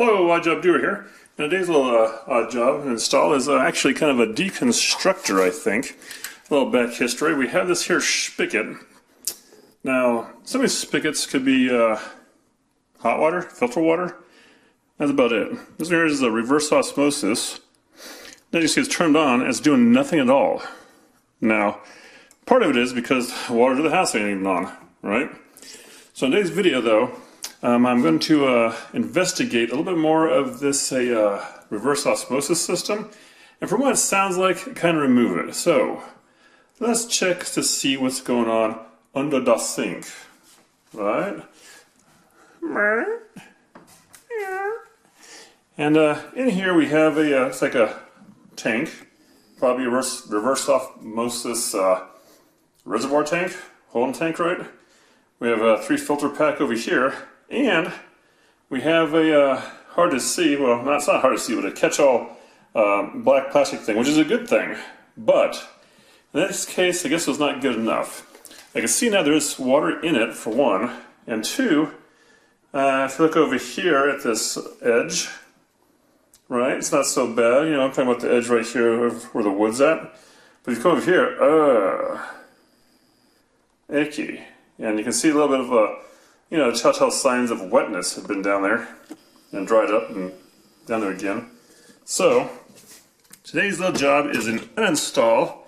Hello, Odd Job Doer here. And today's little odd job install is actually kind of a deconstructor, I think. A little back history. We have this here spigot. Now, some of these spigots could be hot water, filter water. That's about it. This one here is the reverse osmosis. Now you see it's turned on, it's doing nothing at all. Now, part of it is because water to the house ain't even on, right? So in today's video though, I'm going to investigate a little bit more of this reverse osmosis system, and from what it sounds like, kind of remove it. So let's check to see what's going on under the sink, right? And in here we have it's like a tank, probably a reverse osmosis reservoir tank, holding tank, right? We have a 3 filter pack over here. And we have a hard to see, well, it's not hard to see, but a catch-all black plastic thing, which is a good thing. But in this case, I guess it was not good enough. I can see now there's water in it, for one. And two, if you look over here at this edge, right, it's not so bad. You know, I'm talking about the edge right here where the wood's at. But if you come over here, icky. And you can see a little bit of a, you know, telltale signs of wetness have been down there and dried up and down there again. So today's little job is an uninstall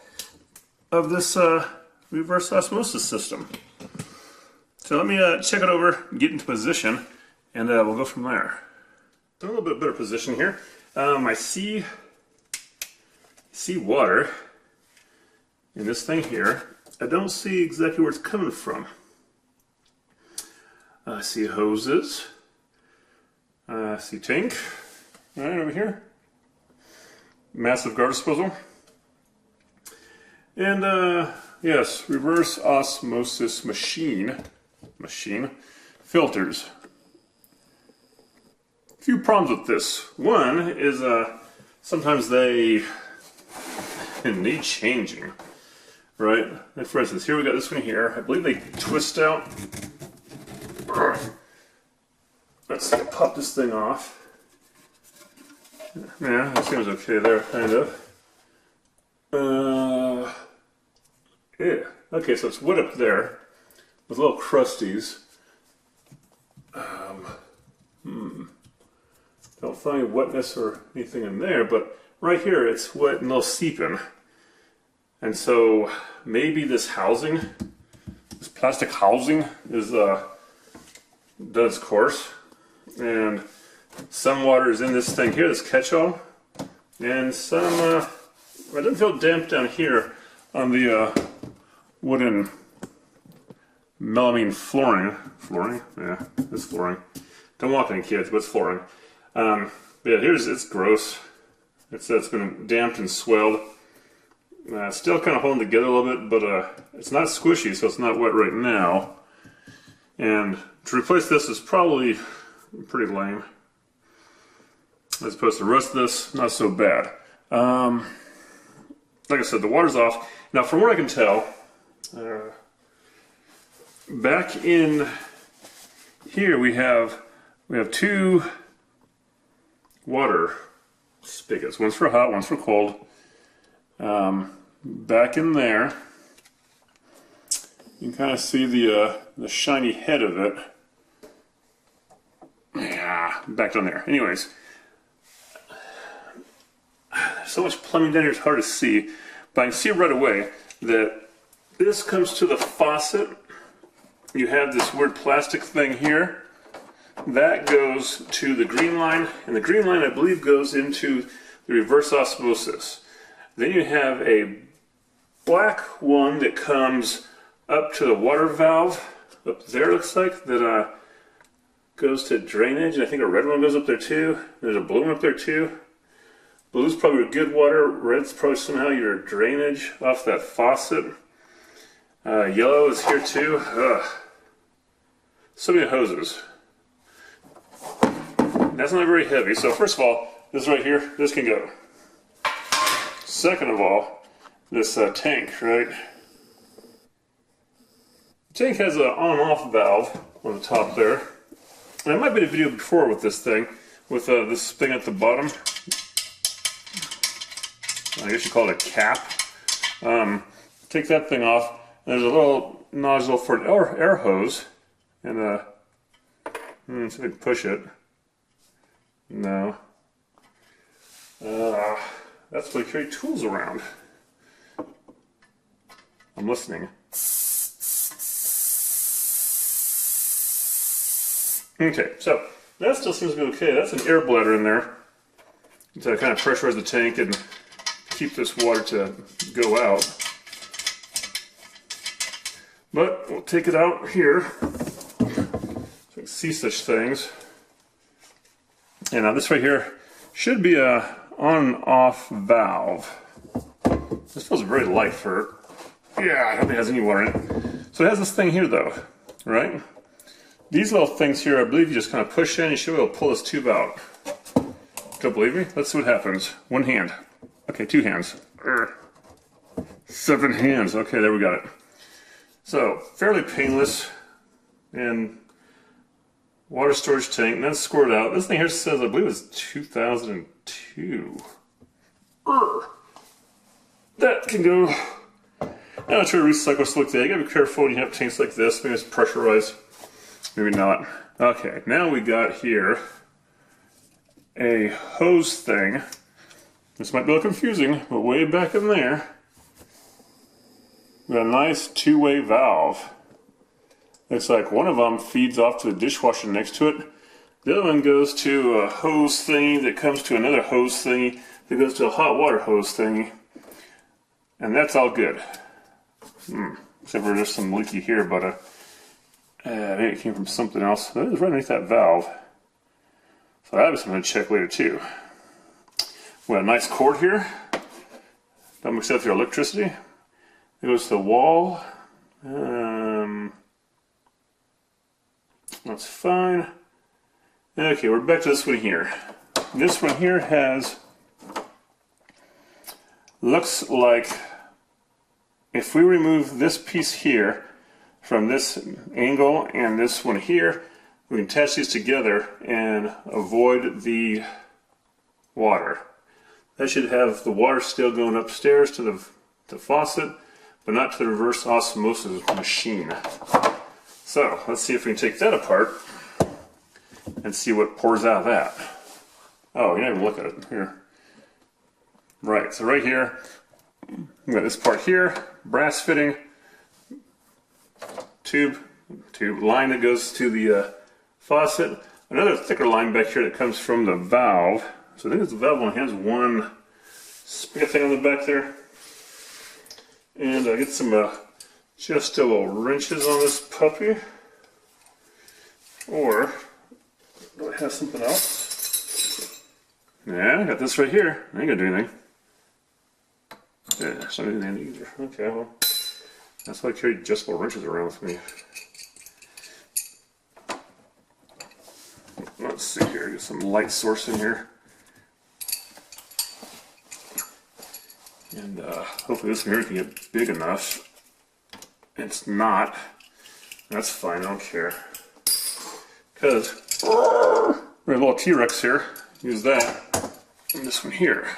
of this reverse osmosis system. So let me check it over, get into position, and we'll go from there. So a little bit better position here. I see water in this thing here. I don't see exactly where it's coming from. I see hoses. I see tank. Right over here. Massive garbage disposal. And yes, reverse osmosis machine filters. A few problems with this. One is sometimes they need changing. Right? Like for instance, here we got this one here. I believe they twist out. Let's pop this thing off. Yeah, that seems okay there, kind of. Yeah. Okay, so it's wood up there with little crusties. Don't find wetness or anything in there, but right here it's wet and a little seeping. And so maybe this housing, this plastic housing, is done its course, and some water is in this thing here, this catch-all, and some it doesn't feel damp down here on the wooden melamine flooring. Yeah, it's flooring. Don't walk any kids, but it's flooring. But yeah, it's gross. It's been damped and swelled. Still kind of holding together a little bit, but it's not squishy, so it's not wet right now. And to replace this is probably pretty lame. As opposed to the rest of this, not so bad. Like I said, the water's off. Now, from what I can tell, back in here we have 2 water spigots. One's for hot, one's for cold. Back in there, you can kind of see the shiny head of it. Yeah, back down there. Anyways, there's so much plumbing down here, it's hard to see, but I can see right away that this comes to the faucet. You have this weird plastic thing here. That goes to the green line, and the green line, I believe, goes into the reverse osmosis. Then you have a black one that comes up to the water valve up there, looks like, that goes to drainage. And I think a red one goes up there too. There's a blue one up there too. Blue's probably good water. Red's probably somehow your drainage off that faucet. Yellow is here too. Ugh. So many hoses. That's not very heavy. So first of all, this right here, this can go. Second of all, this tank, right? The tank has an on-off valve on the top there. And I might have made a video before with this thing with this thing at the bottom. I guess you call it a cap. Take that thing off. And there's a little nozzle for an air hose. And see if I can push it. No. That's why I carry tools around. I'm listening. Okay, so that still seems to be okay. That's an air bladder in there to kind of pressurize the tank and keep this water to go out. But we'll take it out here so you can see such things. And now this right here should be a on-off valve. This feels very light for, yeah, I don't think it has any water in it. So it has this thing here though, right? These little things here, I believe you just kind of push in, you should be able to pull this tube out. Don't believe me? Let's see what happens. One hand. Okay, 2 hands. 7 hands. Okay, there we got it. So, fairly painless. And water storage tank, and then squirt out. This thing here says, I believe it's 2002. That can go. Now try to recycle stuff like that. You gotta be careful when you have tanks like this. Maybe it's pressurized. Maybe not. Okay, now we got here a hose thing. This might be a little confusing, but way back in there, we got a nice 2-way valve. Looks like one of them feeds off to the dishwasher next to it. The other one goes to a hose thingy that comes to another hose thingy that goes to a hot water hose thingy. And that's all good. Except for there's some leaky here, but maybe it came from something else. That is right underneath that valve. So that was something to check later too. We got a nice cord here. Don't mix up your electricity. It goes to the wall. That's fine. Okay, we're back to this one here. This one here looks like if we remove this piece here from this angle and this one here, we can attach these together and avoid the water. That should have the water still going upstairs to the faucet, but not to the reverse osmosis machine. So let's see if we can take that apart and see what pours out of that. Oh, you didn't even look at it here. Right, so right here, we got this part here, brass fitting, tube line that goes to the faucet. Another thicker line back here that comes from the valve. So I think it's the valve one has one spigot thing on the back there. And I get some just a little wrenches on this puppy. Or do I have something else? Yeah, I got this right here. I ain't gonna do anything. Yeah, it's not doing anything either. Okay, well, that's why I carry adjustable wrenches around with me. Let's see here, get some light source in here. And hopefully this one here can get big enough. It's not. That's fine, I don't care. Because we have a little T-Rex here. Use that. And this one here.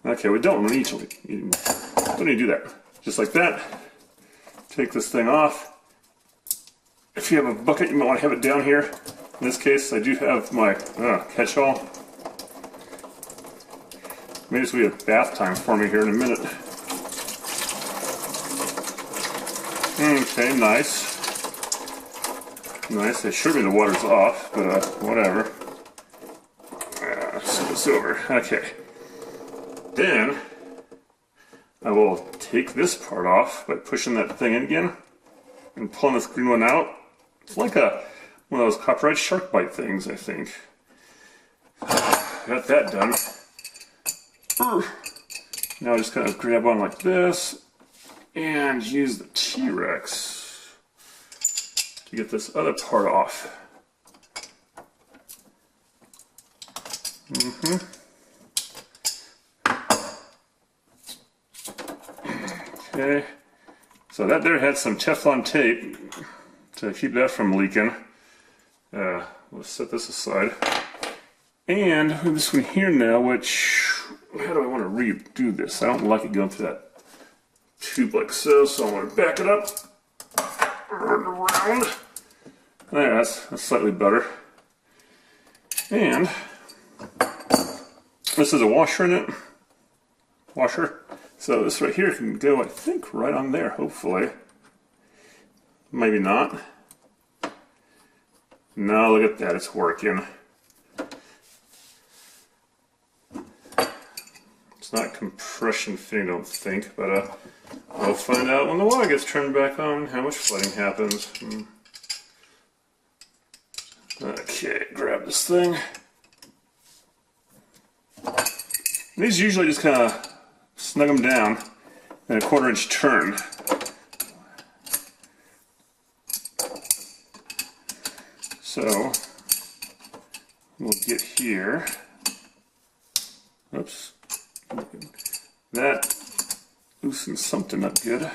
Okay, we don't need to do that. Just like that. Take this thing off. If you have a bucket, you might want to have it down here. In this case, I do have my catch-all. Maybe this will be a bath time for me here in a minute. Okay, nice. Nice. They assured me the water's off, but whatever. Send this over. Okay. Then I will take this part off by pushing that thing in again and pulling this green one out. It's like one of those copyright shark bite things, I think. Got that done. Now I just kind of grab on like this and use the T-Rex to get this other part off. Okay, so that there had some Teflon tape to keep that from leaking. We'll set this aside. And this one here now, which, how do I want to redo this? I don't like it going through that tube like so, so I'm going to back it up. Around. There, that's slightly better. And this is a washer in it. Washer. So this right here can go, I think, right on there, hopefully. Maybe not. No, look at that, it's working. It's not compression fitting, I don't think, but we'll find out when the water gets turned back on how much flooding happens. Okay, grab this thing. These usually just kind of snug them down in a 1/4 inch turn. So we'll get here. Oops. That loosens something up good.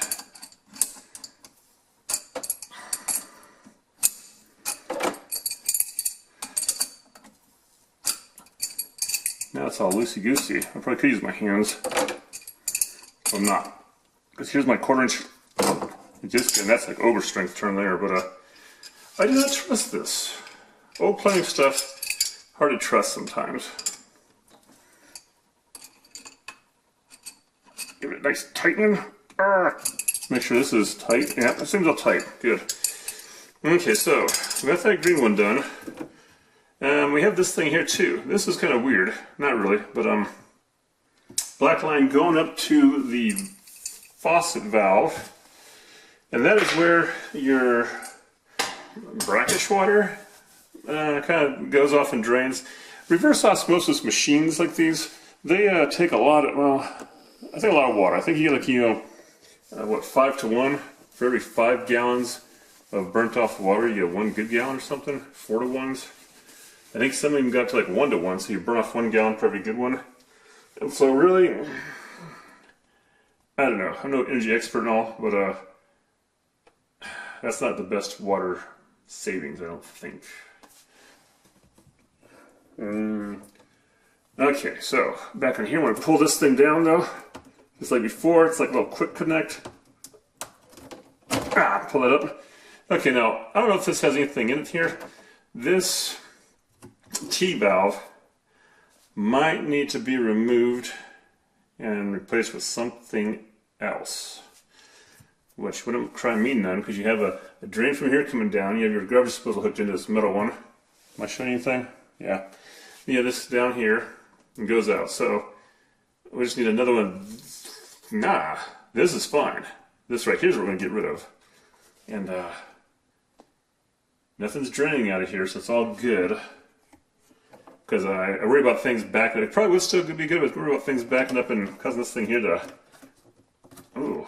Now it's all loosey-goosey. I probably could use my hands. But I'm not. Because here's my 1/4 inch. And that's like overstrength turn there, but I do not trust this. Old plumbing stuff, hard to trust sometimes. Give it a nice tightening. Make sure this is tight. Yeah, it seems all tight. Good. Okay, so we got that green one done. We have this thing here too. This is kind of weird. Not really, but black line going up to the faucet valve. And that is where your brackish water kind of goes off and drains. Reverse osmosis machines like these, they take a lot of, well, I think a lot of water. I think you get like, what, 5 to 1? For every 5 gallons of burnt off water, you get 1 good gallon or something? 4 to 1s? I think some even got to like 1 to 1, so you burn off 1 gallon for every good one. And so really, I don't know. I'm no energy expert and all, but that's not the best water savings, I don't think. Okay, so back in here, I'm going to pull this thing down though. Just like before, it's like a little quick connect. Pull that up. Okay, now, I don't know if this has anything in it here. This T-valve might need to be removed and replaced with something else. Which wouldn't try mean none, because you have a drain from here coming down. You have your garbage disposal hooked into this metal one. Am I showing you anything? Yeah. Yeah, this down here and goes out. So we just need another one. Nah, this is fine. This right here is what we're going to get rid of. And nothing's draining out of here, so it's all good. Because I worry about things backing up. It probably would still be good, but I worry about things backing up and causing this thing here to... Ooh.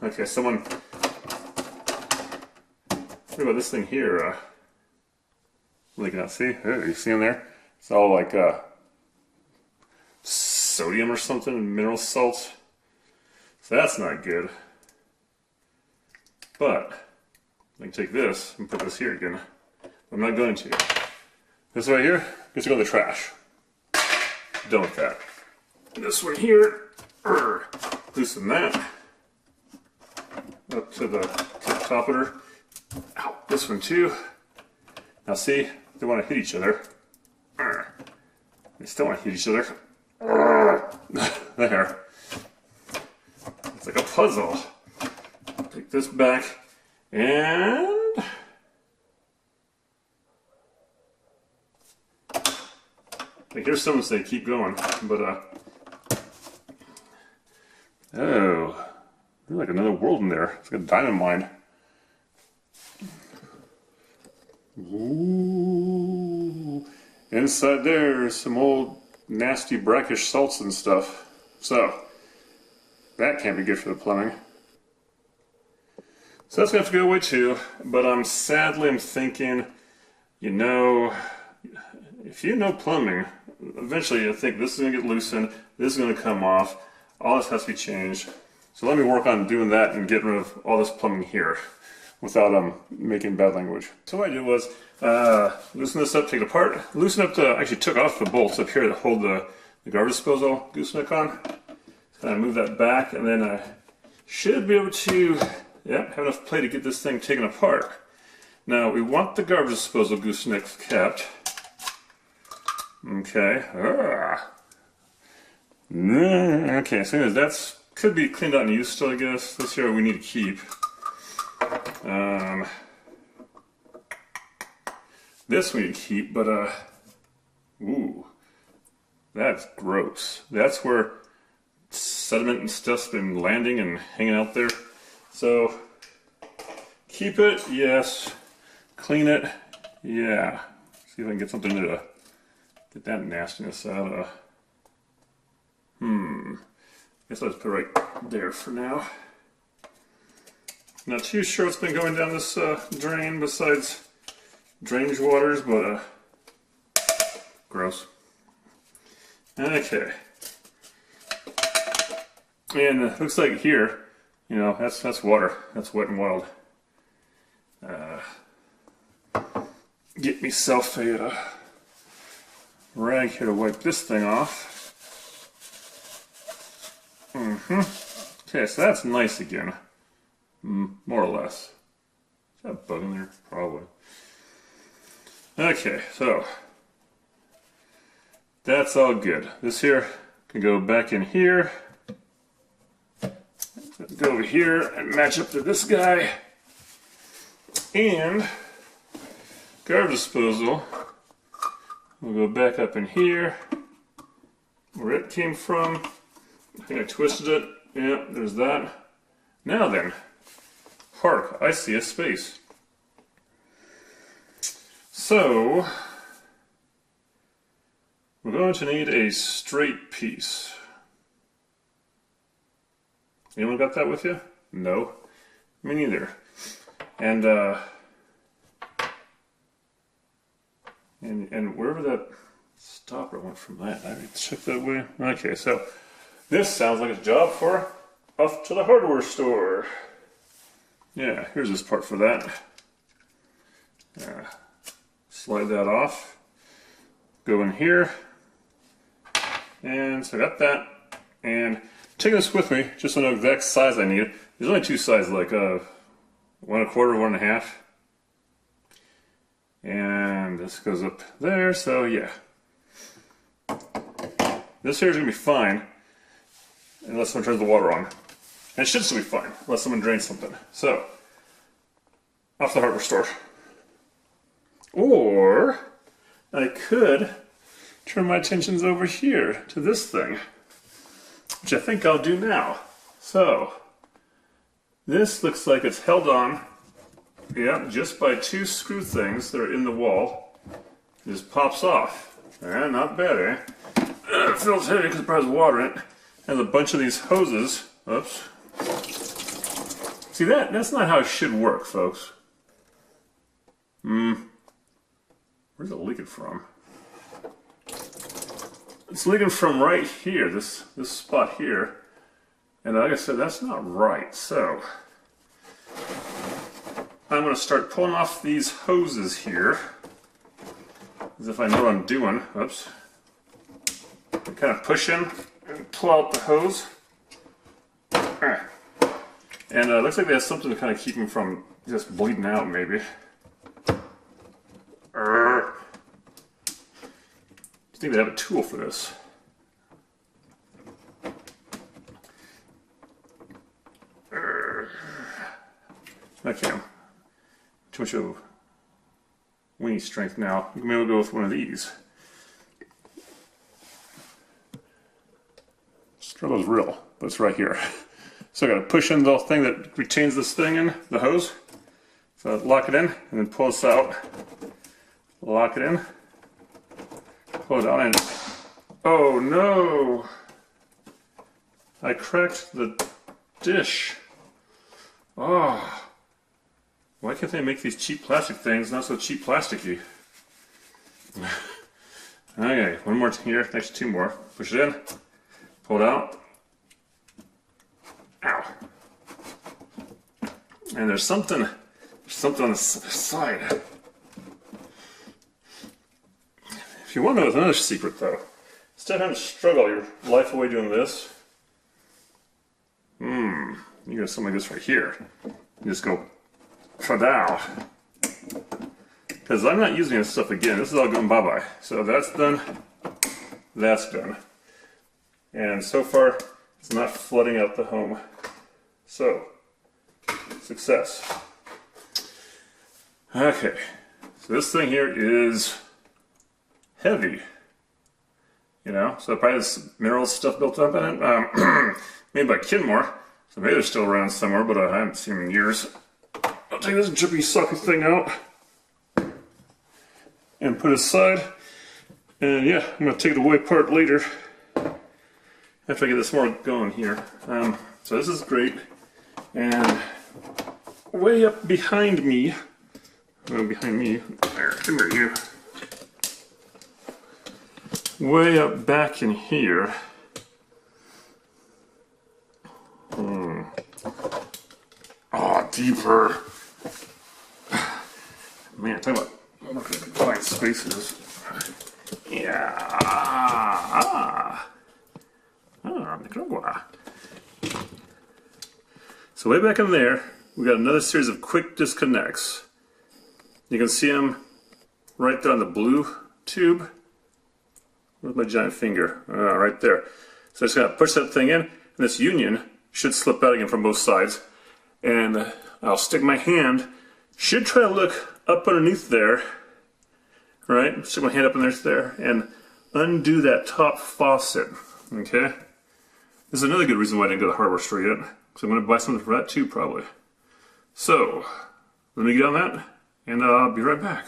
Okay, someone... What about this thing here? Leaking out. See? Hey, you see in there? It's all like sodium or something, mineral salt. So that's not good. But I can take this and put this here again. I'm not going to. This right here gets to go in the trash. Done with that. This one here, loosen that up to the top of her. Ow, this one too. Now see, they want to hit each other. They still want to hit each other. There. It's like a puzzle. Take this back and I hear someone say keep going, but oh, there's like another world in there. It's like a diamond mine. Ooh. Inside there is some old nasty brackish salts and stuff. So that can't be good for the plumbing. So that's gonna have to go away too. But I'm thinking, you know, if you know plumbing, eventually I think this is gonna get loosened, this is gonna come off, all this has to be changed. So let me work on doing that and getting rid of all this plumbing here. without making bad language. So what I did was loosen this up, take it apart, loosen up actually took off the bolts up here that hold the garbage disposal gooseneck on. Kind of move that back, and then I should be able to have enough play to get this thing taken apart. Now we want the garbage disposal gooseneck kept. Okay. Okay, so anyways, that's could be cleaned out and used still, I guess. This here we need to keep. This we need to keep, but ooh, that's gross. That's where sediment and stuff's been landing and hanging out there. So keep it, yes. Clean it, yeah. See if I can get something to get that nastiness out. Guess I'll just put it right there for now. Not too sure what's been going down this drain besides drainage waters, but gross. Okay. And it looks like here, you know, that's water. That's wet and wild. Get myself a rag here to wipe this thing off. Okay, so that's nice again. More or less. Is that a bug in there? Probably. Okay, so that's all good. This here can go back in here. Go over here and match up to this guy. And garbage disposal will go back up in here where it came from. I think I twisted it. Yeah, there's that. Now then, hark, I see a space. So, we're going to need a straight piece. Anyone got that with you? No. Me neither. And wherever that stopper went from that, I already checked that way. Okay, so this sounds like a job for off to the hardware store. Yeah, here's this part for that. Slide that off. Go in here. And so I got that. And taking this with me, just to know the exact size I need. There's only two sizes, like 1 1/4, 1 1/2. And this goes up there, so yeah. This here is going to be fine, unless someone turns the water on. And it should still be fine, unless someone drains something. So, off the hardware store. Or, I could turn my attentions over here to this thing, which I think I'll do now. So, this looks like it's held on, yeah, just by 2 screw things that are in the wall. It just pops off. Not bad, eh? It feels heavy because it probably has water in it. And a bunch of these hoses. Oops. See, that's not how it should work, folks. Where's it leaking from? It's leaking from right here, this spot here. And like I said, that's not right. So, I'm going to start pulling off these hoses here. As if I know what I'm doing. Oops. Kind of push in and pull out the hose. And it looks like they have something to kind of keep them from just bleeding out, maybe. I think they have a tool for this. Okay. Too much of weenie strength now. Maybe we'll go with one of these. Struggle's real, but it's right here. So I gotta push in the thing that retains this thing in, the hose. So lock it in, and then pull this out. Lock it in. Pull it out, and oh no! I cracked the dish. Oh. Why can't they make these cheap plastic things not so cheap plasticky? Okay, one more here, next 2 more. Push it in, pull it out. Ow. And there's something something on the side. If you want to know another secret though, instead of having to struggle your life away doing this, you got something like this right here. You just go, ta-dow. Because I'm not using this stuff again. This is all going bye-bye. So that's done. That's done. And so far, it's not flooding out the home. So, success. Okay. So this thing here is heavy. You know, so probably has mineral stuff built up in it. Made by Kenmore. So maybe they're still around somewhere, but I haven't seen them in years. I'll take this drippy, sucky thing out and put it aside. And yeah, I'm going to take it away apart later after I get this more going here. So this is great. And way up behind me, there, come here, you. Way up back in here. Oh, deeper. Man, talk about confined spaces. Yeah. Nicaragua. So way back in there, we got another series of quick disconnects. You can see them right there on the blue tube. Where's my giant finger? Right there. So I just gotta push that thing in, and this union should slip out again from both sides. And I'll stick my hand, should try to look up underneath there, right? Stick my hand up in there, and undo that top faucet, okay? This is another good reason why I didn't go to the hardware store yet, because I'm going to buy something for that too, probably. So, let me get on that, and I'll be right back.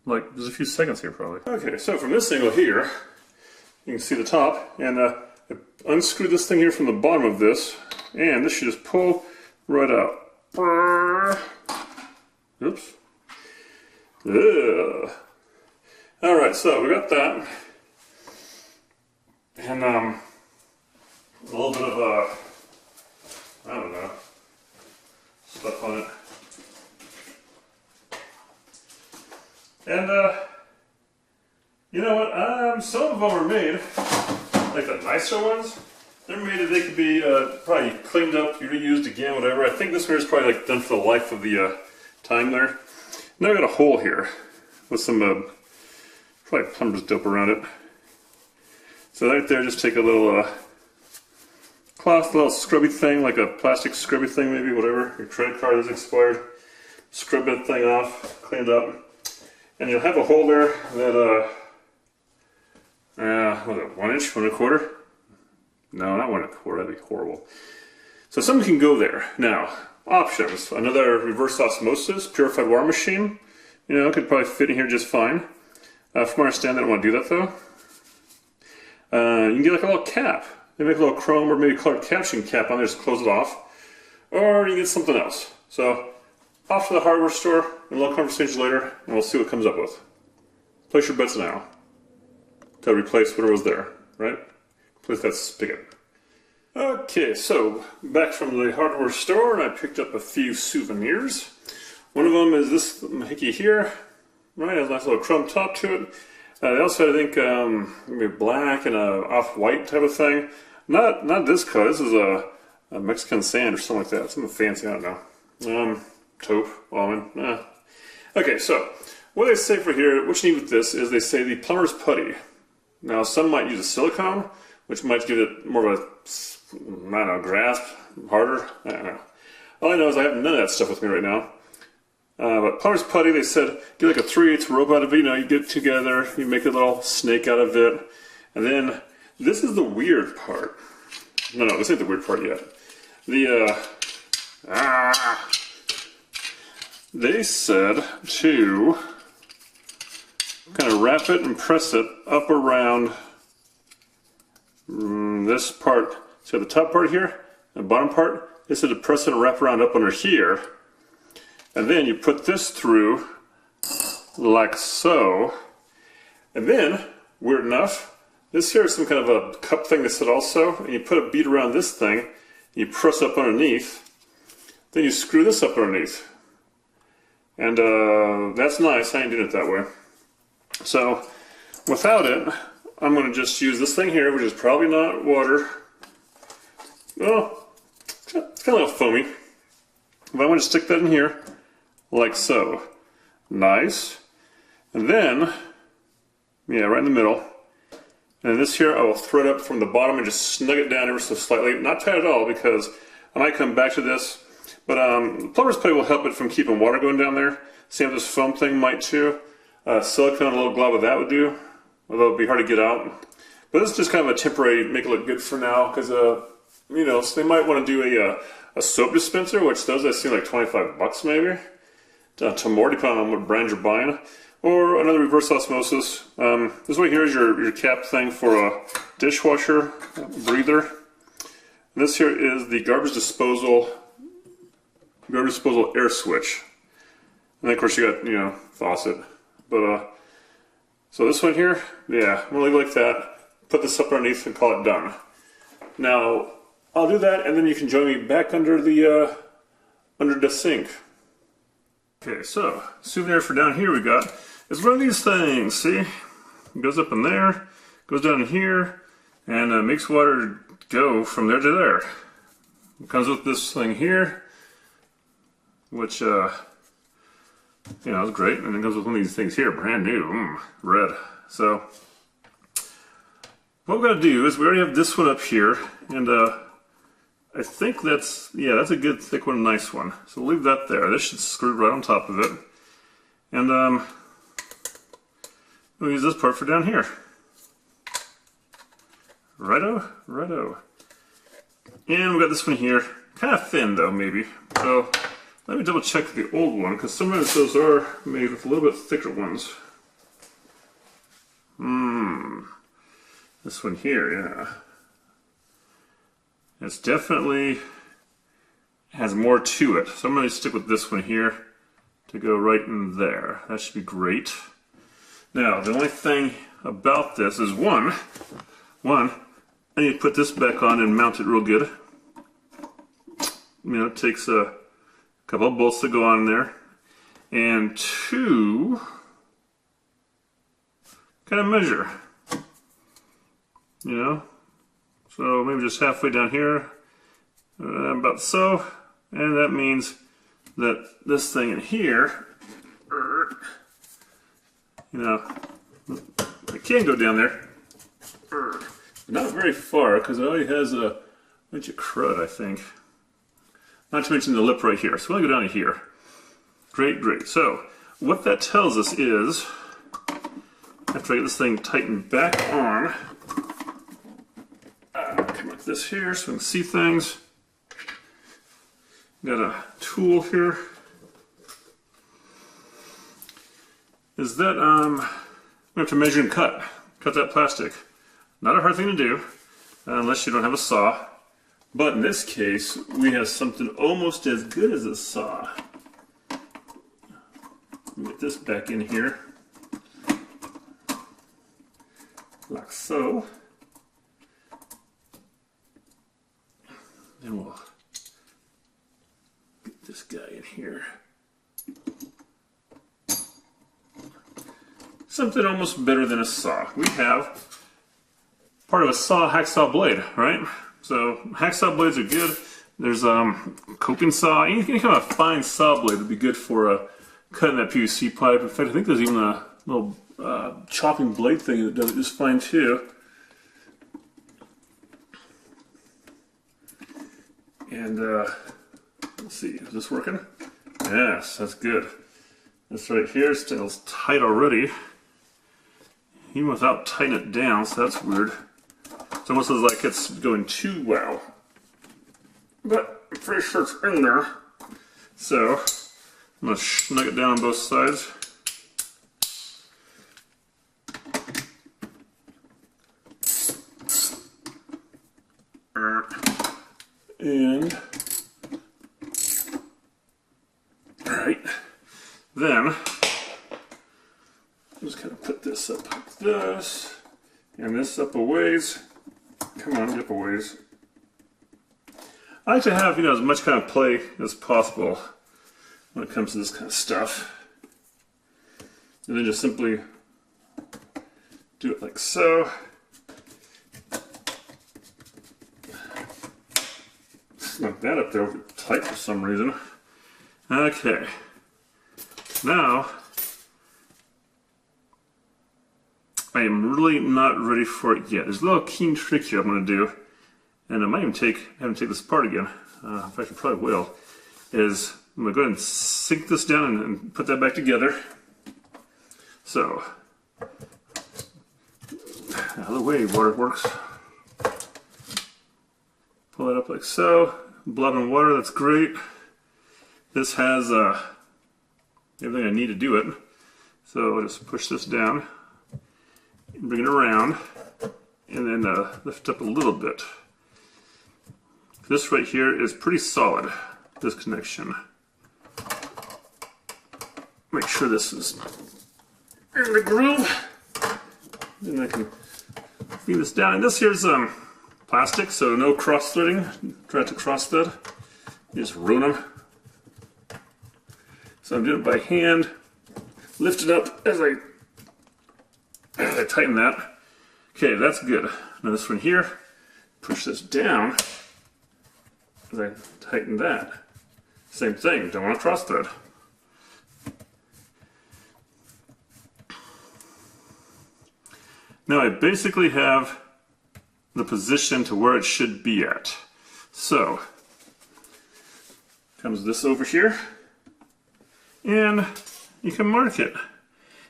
Like, there's a few seconds here, probably. Okay, so from this angle here, you can see the top, and I unscrew this thing here from the bottom of this, and this should just pull right out. Oops. Ugh. Alright, so we got that. And a little bit of I don't know, stuff on it. And you know what? Some of them are made, like the nicer ones, they're made that they could be probably cleaned up, reused again, whatever. I think this one is probably like done for the life of the time there. Now I got a hole here with some probably plumber's dope around it. So right there, just take a little cloth, little scrubby thing, like a plastic scrubby thing maybe, whatever. Your credit card is expired. Scrub that thing off, clean it up. And you'll have a hole there that, what is it, 1 inch, 1 1/4? No, not 1 1/4, that'd be horrible. So something can go there. Now, options. Another reverse osmosis purified water machine. You know, could probably fit in here just fine. From what I understand, I don't want to do that though. You can get like a little cap. They make a little chrome or maybe colored caption cap on there, just close it off. Or you can get something else. So, off to the hardware store, and a little conversation later, and we'll see what comes up with. Place your bets now to replace whatever was there, right? Replace that spigot. Okay, so back from the hardware store, and I picked up a few souvenirs. One of them is this hickey here, right? It has a nice little chrome top to it. They also had, I think, maybe black and a off-white type of thing. Not this color. This is a Mexican sand or something like that. Something fancy, I don't know. Taupe, almond. Okay, so what they say for here, what you need with this is they say the plumber's putty. Now, some might use a silicone, which might give it more of a, I don't know, grasp, harder. I don't know. All I know is I have none of that stuff with me right now. But plumber's putty, they said, get like a 3/8 rope out of it. You know, you get it together, you make a little snake out of it, and then this is the weird part. No, this ain't the weird part yet. They said to kind of wrap it and press it up around this part. So the top part here, the bottom part, they said to press it and wrap around up under here. And then you put this through like so. And then, weird enough, this here is some kind of a cup thing they said also. And you put a bead around this thing, and you press up underneath. Then you screw this up underneath. And that's nice. I ain't doing it that way. So without it, I'm going to just use this thing here, which is probably not water. Well, it's kind of a little foamy. But I'm going to stick that in here, like so. Nice. And then, yeah, right in the middle. And this here, I will thread up from the bottom and just snug it down ever so slightly. Not tight at all, because I might come back to this. But plumber's plate will help it from keeping water going down there. Same with this foam thing might too. Silicone, a little glob of that would do, although it'd be hard to get out. But this is just kind of a temporary, make it look good for now, because you know, so they might want to do a soap dispenser, which those I see like 25 bucks maybe, to more, depending on what brand you're buying, or another reverse osmosis. This right here is your cap thing for a dishwasher breather. And this here is the garbage disposal air switch. And then of course you got, you know, faucet. But so this one here, yeah, I'm gonna leave it like that. Put this up underneath and call it done. Now I'll do that, and then you can join me back under the sink. Okay, so souvenir for down here we got is one of these things. See, it goes up in there, goes down in here, and makes water go from there to there. It comes with this thing here, which you know, is great, and it comes with one of these things here, brand new, red. So what we're gonna do is we already have this one up here, and I think that's, yeah, that's a good thick one, nice one. So we'll leave that there. This should screw right on top of it. And we'll use this part for down here. Righto, righto. And we got this one here, kind of thin though, maybe. So let me double check the old one, because sometimes those are made with a little bit thicker ones. This one here, yeah. It's definitely has more to it. So I'm going to stick with this one here to go right in there. That should be great. Now, the only thing about this is one, I need to put this back on and mount it real good. You know, it takes a couple of bolts to go on there. And two, kind of measure. You know? So maybe just halfway down here, about so, and that means that this thing in here, you know, it can go down there, but not very far, because it already has a bunch of crud, I think. Not to mention the lip right here, so we'll go down to here. Great, great. So what that tells us is, after I get this thing tightened back on, this here so we can see things. Got a tool here. Is that we have to measure and cut that plastic. Not a hard thing to do unless you don't have a saw. But in this case, we have something almost as good as a saw. Get this back in here, like so. And we'll get this guy in here. Something almost better than a saw. We have part of a saw, hacksaw blade, right? So hacksaw blades are good. There's coping saw. Any kind of fine saw blade would be good for cutting that PVC pipe. In fact, I think there's even a little chopping blade thing that does it just fine too. And let's see, is this working? Yes, that's good. This right here is still tight already, even without tightening it down, so that's weird. It's almost like it's going too well. But I'm pretty sure it's in there. So I'm going to snug it down on both sides. And alright, then I'm just going to put this up like this, and this up a ways. Come on, up a ways. I like to have, you know, as much kind of play as possible. when it comes to this kind of stuff. And then just simply do it like so. Snug that up there tight for some reason. Okay. Now, I am really not ready for it yet. There's a little keen trick here I'm going to do, and I might even have to take this apart again. In fact, I probably will. Is I'm going to go ahead and sink this down and put that back together. So, out of the way, waterworks. Pull it up like so. Blood and water, that's great. This has everything I need to do it. So I'll just push this down, bring it around, and then lift up a little bit. This right here is pretty solid, this connection. Make sure this is in the groove. Then I can feed this down. And this here's plastic, so no cross-threading. Try to cross-thread. You just ruin them. So I'm doing it by hand. Lift it up as I tighten that. Okay, that's good. Now this one here, push this down as I tighten that. Same thing, don't want to cross-thread. Now I basically have the position to where it should be at. So, comes this over here, and you can mark it.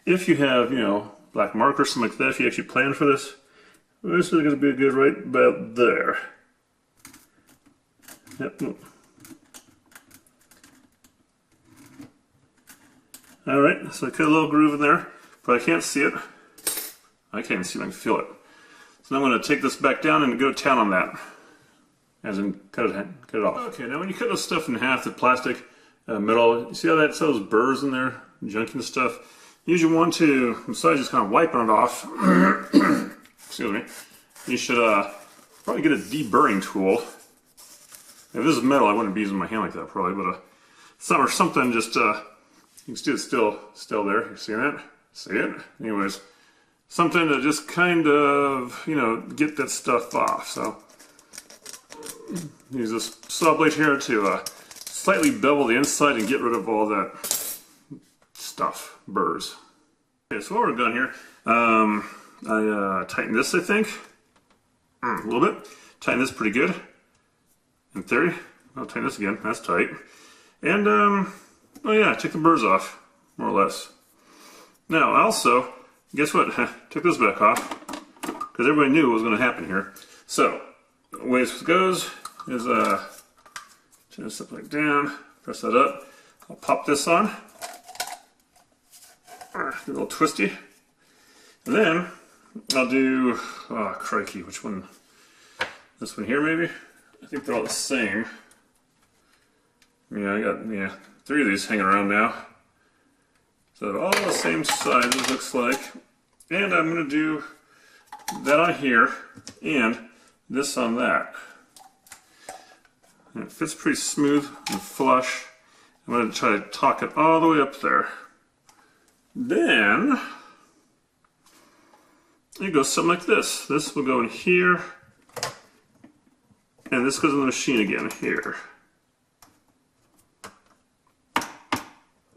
If you have, you know, black marker, something like that, if you actually plan for this, this is going to be good right about there. Yep. Alright, so I cut a little groove in there, but I can't see it. I can't even see if I can feel it. So now I'm going to take this back down and go to town on that. As in, cut it off. Okay, now when you cut this stuff in half, the plastic, metal, you see how that's those burrs in there, junky and stuff? You usually want to, besides just kind of wiping it off, excuse me, you should probably get a deburring tool. If this is metal, I wouldn't be using my hand like that probably, but something just, you can see it's still there. You see that? See it? Anyways, something to just kind of, you know, get that stuff off. So, use this saw blade here to slightly bevel the inside and get rid of all that stuff, burrs. Okay, so what we're doing here, I tighten this, I think, a little bit. Tighten this pretty good, in theory. I'll tighten this again, that's tight. And, oh yeah, take the burrs off, more or less. Now, also, guess what? Took this back off, because everybody knew what was going to happen here. So, the way this goes is, turn this upside down, press that up. I'll pop this on. A little twisty. And then, I'll do, oh crikey, which one? This one here maybe? I think they're all the same. Yeah, I got, 3 of these hanging around now. So they're all the same size, it looks like. And I'm going to do that on here and this on that. And it fits pretty smooth and flush. I'm going to try to tack it all the way up there. Then it goes something like this. This will go in here, and this goes in the machine again here.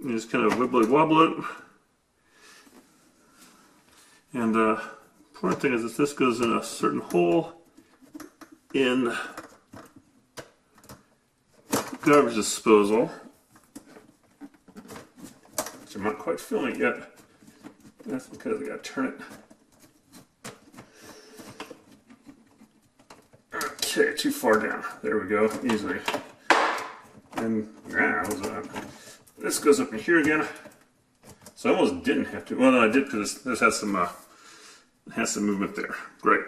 You just kind of wibbly wobble it. And important thing is that this goes in a certain hole in garbage disposal, which I'm not quite feeling it yet. That's because I gotta turn it. Okay, too far down. There we go, easily. And this goes up in here again. So I almost didn't have to. Well, no, I did because this has some movement there. Great.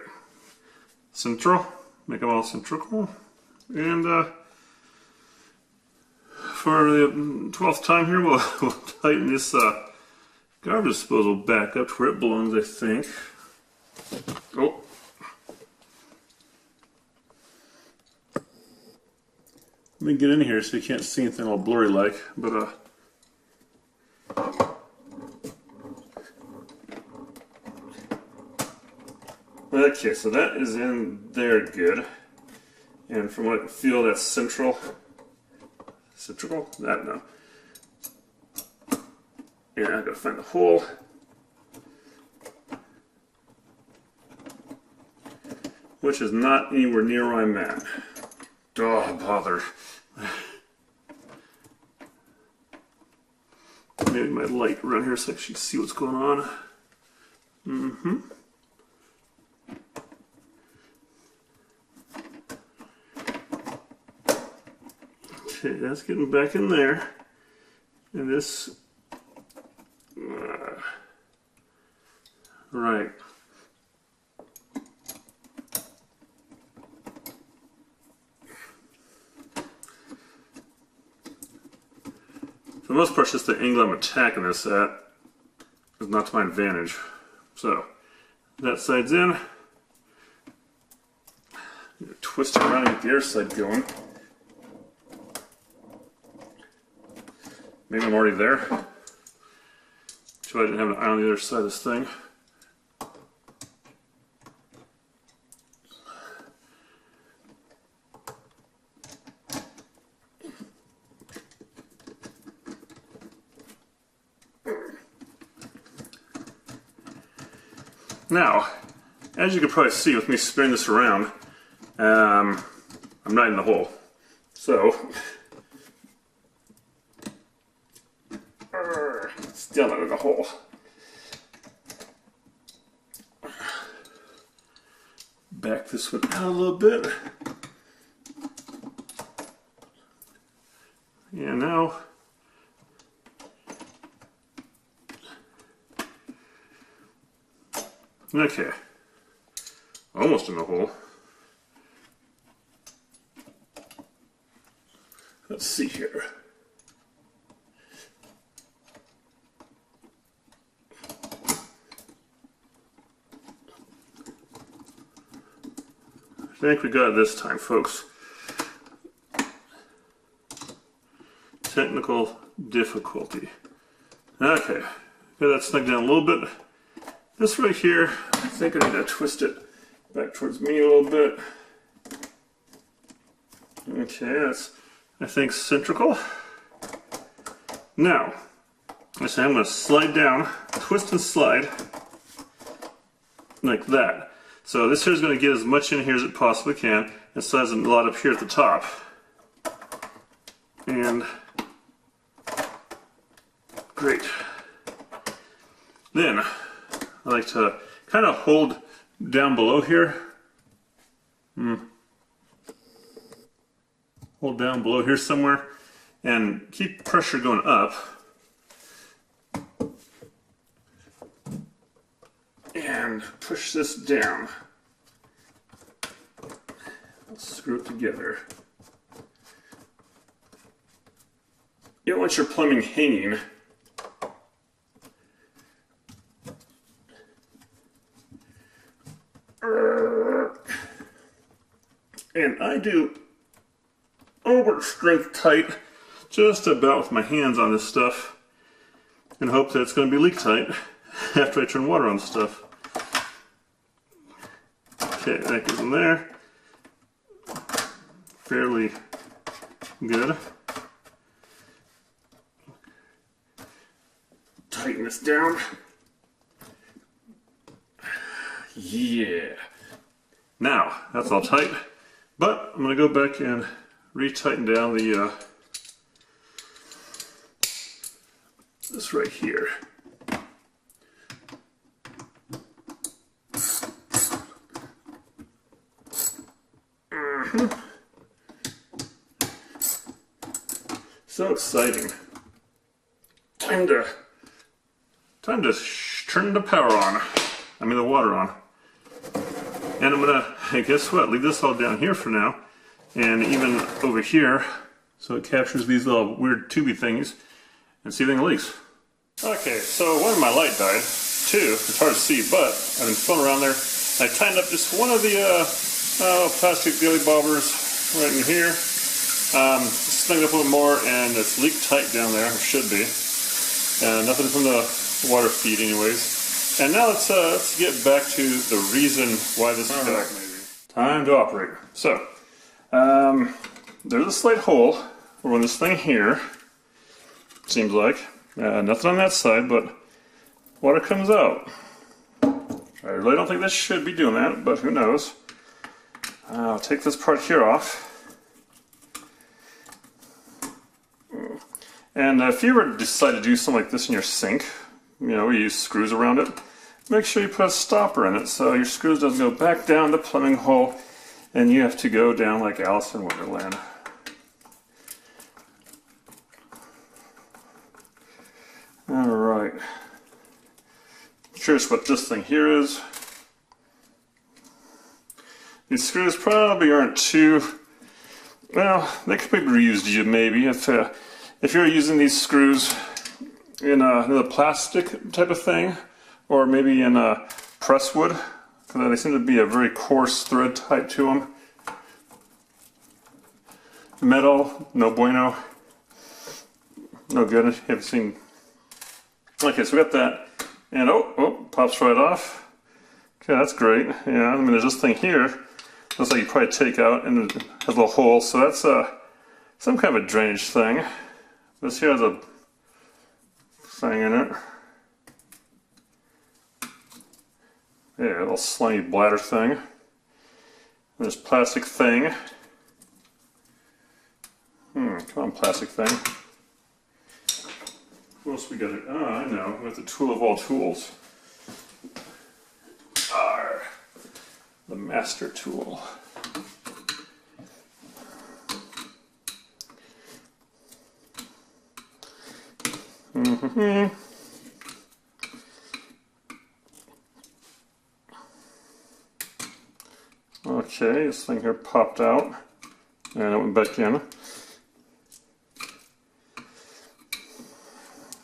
Central, make them all centrical, and for the 12th time here, we'll tighten this garbage disposal back up to where it belongs, I think. Oh. Let me get in here so you can't see anything all blurry like, but Okay, so that is in there good. And from what I can feel, that's central. Central? That, no. Yeah, I gotta find the hole. Which is not anywhere near where I'm at. Oh, bother. Maybe my light around here so I can see what's going on. Okay, that's getting back in there. And this... right. For the most part, it's just the angle I'm attacking this at is not to my advantage. So, that side's in. Twist it around and get the other side going. Maybe I'm already there. Too bad I didn't have an eye on the other side of this thing. Now, as you can probably see with me spinning this around, I'm not in the hole. So, still not in the hole. Back this one out a little bit. Yeah, now. Okay. Almost in the hole. Let's see here. I think we got it this time, folks. Technical difficulty. Okay, got that snug down a little bit. This right here, I think I need to twist it back towards me a little bit. Okay, that's, I think, symmetrical. Now, I say I'm going to slide down, twist and slide, like that. So this here is going to get as much in here as it possibly can, and slides a lot up here at the top. And great. Then I like to kind of hold down below here. Hold down below here somewhere and keep pressure going up. And push this down. Screw it together. You don't want your plumbing hanging. And I do over strength tight just about with my hands on this stuff and hope that it's going to be leak tight after I turn water on stuff. Okay, that goes in there. Fairly good. Tighten this down. Yeah. Now, that's all tight. But I'm going to go back and re-tighten down the this right here. So exciting. Time to turn the power on. I mean the water on. And I'm gonna, guess what, leave this all down here for now. And even over here, so it captures these little weird tubey things, and see if anything leaks. Okay, so one of my light died. Two, it's hard to see, but I've been fooling around there. I tightened up just one of the plastic daily bobbers right in here. Snug up a little more, and it's leak tight down there, it should be. Nothing from the water feed anyways. And now let's get back to the reason why this is going. Time to operate. So, there's a slight hole over this thing here. Seems like nothing on that side, but water comes out. I really don't think this should be doing that, but who knows? I'll take this part here off. And if you ever decide to do something like this in your sink, you know, you use screws around it, make sure you put a stopper in it so your screws doesn't go back down the plumbing hole and you have to go down like Alice in Wonderland. Alright. Curious what this thing here is. These screws probably aren't too, well, they could be reused maybe if you're using these screws in a plastic type of thing, or maybe in press wood, because they seem to be a very coarse thread type to them. Metal, no bueno. No good. I haven't seen. Okay, so we got that, and oh, pops right off. Okay, that's great. Yeah, I mean, there's this thing here. Looks like you probably take out, and it has a little hole. So that's some kind of a drainage thing. This here has a thing in it. Yeah, a little slimy bladder thing. And this plastic thing. Come on, plastic thing. What else we got? Oh, I know. We got the tool of all tools. The master tool. Okay, this thing here popped out and it went back in.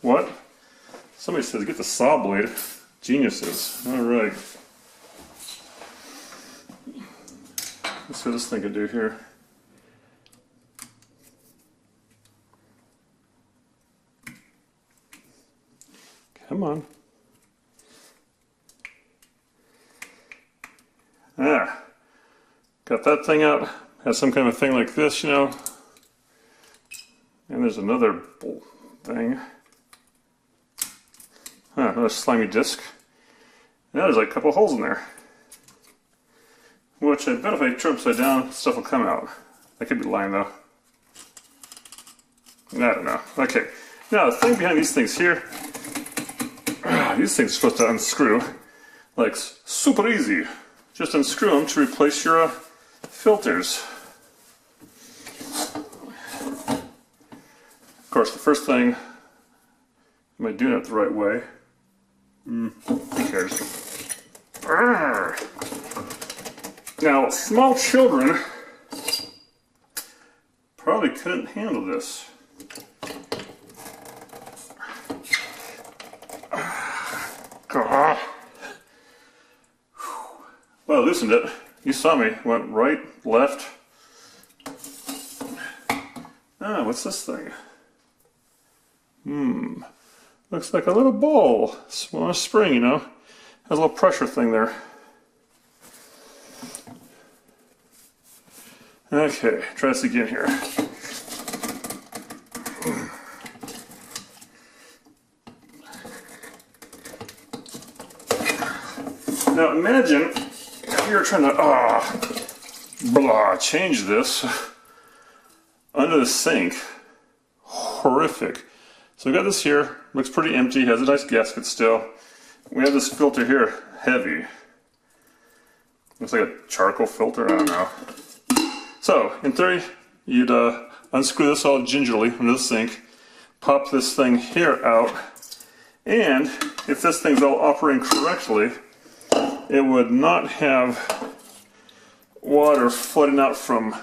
What? Somebody says get the saw blade. Geniuses. Alright. Let's see what this thing can do here. Come on. Got that thing out. Has some kind of thing like this, you know. And there's another thing. Another slimy disc. And there's like a couple holes in there. Which I bet if I turn upside down, stuff will come out. I could be lying though. I don't know. Okay. Now the thing behind these things here, these things are supposed to unscrew. Like super easy. Just unscrew them to replace your filters. Of course, the first thing, am I doing it the right way? Who cares? Now, small children probably couldn't handle this. Well, I loosened it. You saw me. Went right, left. What's this thing? Looks like a little bowl. Well, a spring, you know. Has a little pressure thing there. Okay, try this again here. Now imagine if you're trying to change this under the sink. Horrific. So we got this here, looks pretty empty, has a nice gasket still. We have this filter here, heavy. Looks like a charcoal filter, I don't know. So, in theory, you'd unscrew this all gingerly under the sink, pop this thing here out, and if this thing's all operating correctly, it would not have water flooding out from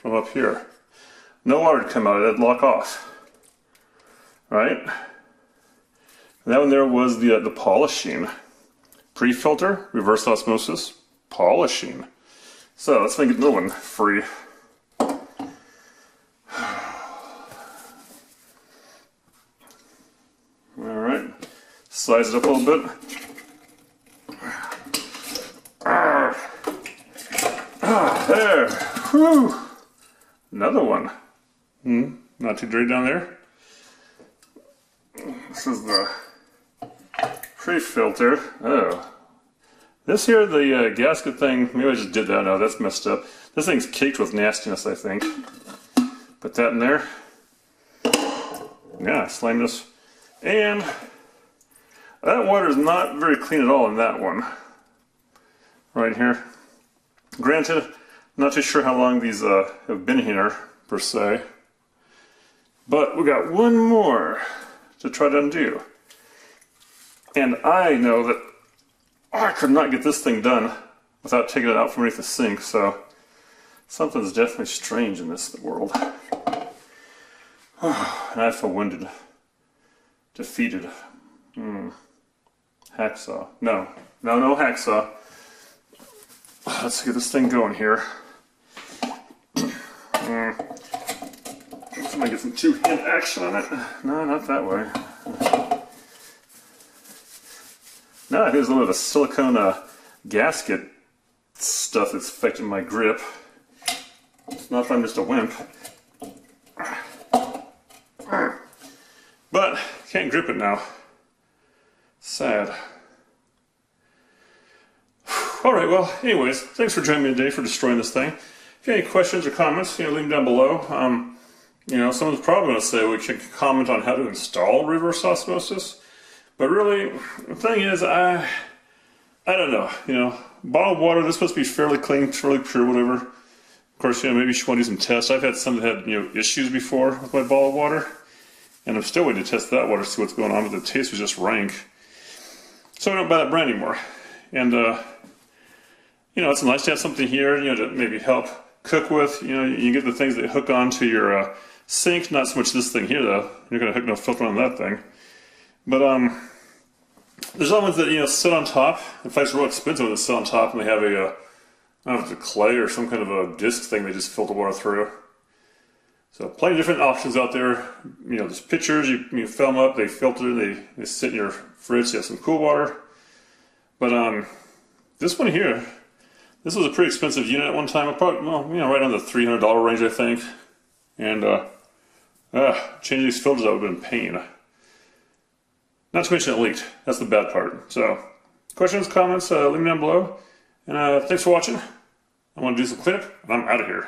up here. No water would come out, it'd lock off. Right? And that one there was the polishing. Pre-filter, reverse osmosis, polishing. So let's make another one free. size it up a little bit. There. Whew. Another one. Not too dirty down there. This is the pre-filter. Oh. This here, the gasket thing, maybe I just did that. No, that's messed up. This thing's caked with nastiness, I think. Put that in there. Yeah, slime this. And that water is not very clean at all in that one. Right here. Granted, I'm not too sure how long these have been here, per se. But we got one more to try to undo. And I know that I could not get this thing done without taking it out from underneath the sink, so something's definitely strange in this world. And I feel winded. Defeated. Hacksaw. No, hacksaw. Let's get this thing going here. Somebody get some two-hand action on it. No, not that way. No, I think there's a little bit of silicone gasket stuff that's affecting my grip. It's not that I'm just a wimp. But, can't grip it now. Sad. Alright, well, anyways, thanks for joining me today for destroying this thing. If you have any questions or comments, leave them down below. Someone's probably going to say we should comment on how to install reverse osmosis. But really, the thing is, I don't know. Bottled water, this is supposed to be fairly clean, fairly pure, whatever. Of course, maybe you should want to do some tests. I've had some that had, issues before with my bottled water. And I'm still waiting to test that water to see what's going on, but the taste was just rank. So I don't buy that brand anymore. And, it's nice to have something here, to maybe help cook with. You get the things that hook onto your sink, not so much this thing here, though. You're going to hook no filter on that thing. But, there's other ones that, sit on top. In fact, it's real expensive when they sit on top and they have a, I don't know if it's a clay or some kind of a disc thing they just filter water through. So plenty of different options out there. There's pitchers, you fill them up, they filter, they sit in your fridge, so you have some cool water. But this one here, this was a pretty expensive unit at one time. Probably, right on the $300 range, I think. And changing these filters out would have been pain. Not to mention it leaked. That's the bad part. So, questions, comments, leave them down below. And thanks for watching. I want to do some cleanup, and I'm out of here.